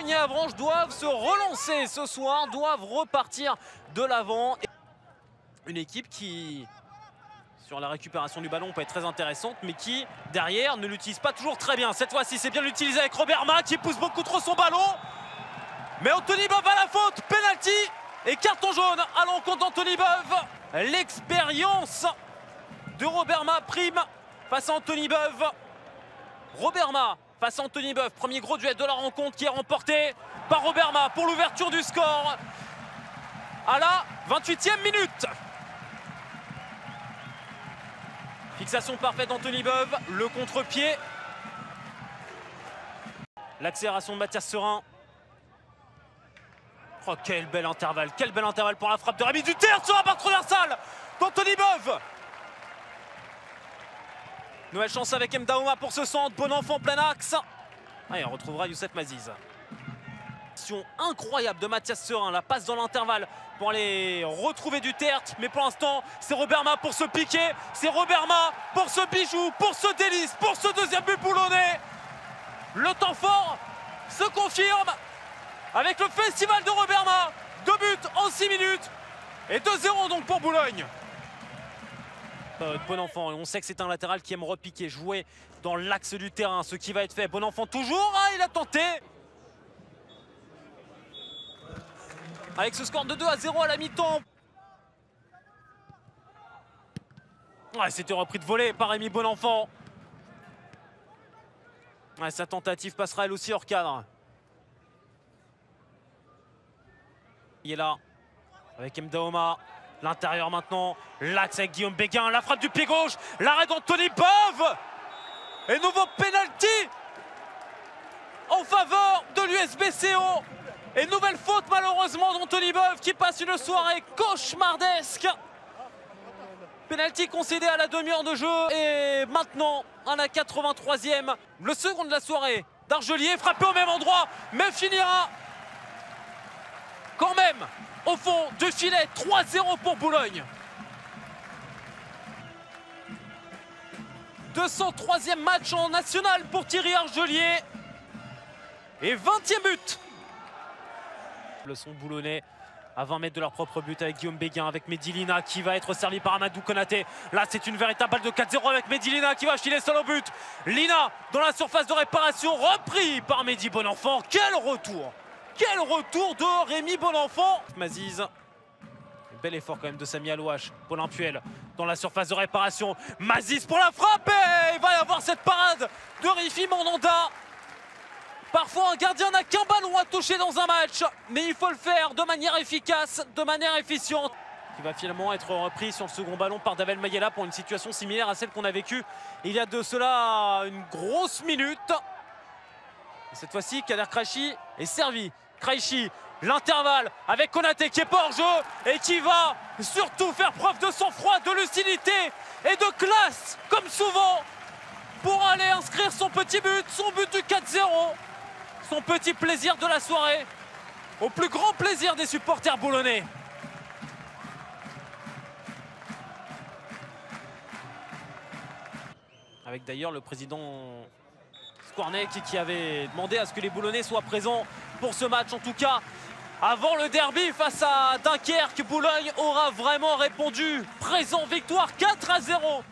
Boulogne et Avranches doivent se relancer ce soir, doivent repartir de l'avant. Une équipe qui, sur la récupération du ballon, peut être très intéressante, mais qui, derrière, ne l'utilise pas toujours très bien. Cette fois-ci, c'est bien l'utiliser avec Roberma qui pousse beaucoup trop son ballon. Mais Anthony Beuve à la faute, penalty et carton jaune à l'encontre d'Anthony Beuve. L'expérience de Roberma prime face à Anthony Beuve. Roberma face à Anthony Beuve, premier gros duel de la rencontre qui est remporté par Roberma pour l'ouverture du score à la 28e minute. Fixation parfaite d'Anthony Beuve, le contre-pied. L'accélération de Mathias Serin. Oh, quel bel intervalle pour la frappe de Rémi Duterte sur la barre transversale d'Anthony Beuve. Nouvelle chance avec Mdaouma pour ce centre, Bonenfant plein axe. Et on retrouvera Youssef Maziz. Action incroyable de Mathias Serin, la passe dans l'intervalle pour aller retrouver Duterte. Mais pour l'instant, c'est Roberma pour se piquer, c'est Roberma pour ce bijou, pour ce délice, pour ce deuxième but boulonnais. Le temps fort se confirme avec le festival de Roberma. 2 buts en 6 minutes et 2-0 donc pour Boulogne. Bonenfant, on sait que c'est un latéral qui aime repiquer, jouer dans l'axe du terrain, ce qui va être fait. Bonenfant toujours, il a tenté. Avec ce score de 2-0 à la mi-temps. Ouais, c'était repris de volée par Rémi Bonenfant. Ouais, sa tentative passera elle aussi hors cadre. Il est là avec Mdaouma. L'intérieur maintenant, l'axe avec Guillaume Béguin, la frappe du pied gauche, l'arrêt d'Anthony Beuve. Et nouveau penalty en faveur de l'USBCO. Et nouvelle faute malheureusement d'Anthony Beuve qui passe une soirée cauchemardesque. Penalty concédé à la demi-heure de jeu. Et maintenant, à la 83e, le second de la soirée d'Argelier, frappé au même endroit, mais finira quand même au fond du filet. 3-0 pour Boulogne. 203e match en national pour Thierry Argelier. Et 20e but. Le son boulonnais à 20 mètres de leur propre but avec Guillaume Béguin, avec Medilina qui va être servi par Amadou Konaté. Là, c'est une véritable balle de 4-0 avec Medilina qui va filer seul au but. Lina dans la surface de réparation, repris par Mehdi Bonenfant. Quel retour! Quel retour de Rémi Bonenfant. Maziz. Bel effort quand même de Samy Alouache. Paulin Puel dans la surface de réparation. Maziz pour la frappe et il va y avoir cette parade de Rifi Mandanda. Parfois un gardien n'a qu'un ballon à toucher dans un match, mais il faut le faire de manière efficace, de manière efficiente. Qui va finalement être repris sur le second ballon par Davel Mayela pour une situation similaire à celle qu'on a vécue il y a de cela une grosse minute. Et cette fois-ci, Kader Kraichi est servi. Kraichi, l'intervalle avec Konaté qui est pas hors jeu et qui va surtout faire preuve de sang-froid, de lucidité et de classe, comme souvent, pour aller inscrire son petit but, son but du 4-0. Son petit plaisir de la soirée, au plus grand plaisir des supporters boulonnais. Avec d'ailleurs le président Squarneck qui avait demandé à ce que les Boulonnais soient présents pour ce match. En tout cas, avant le derby face à Dunkerque, Boulogne aura vraiment répondu. Présent, victoire 4-0.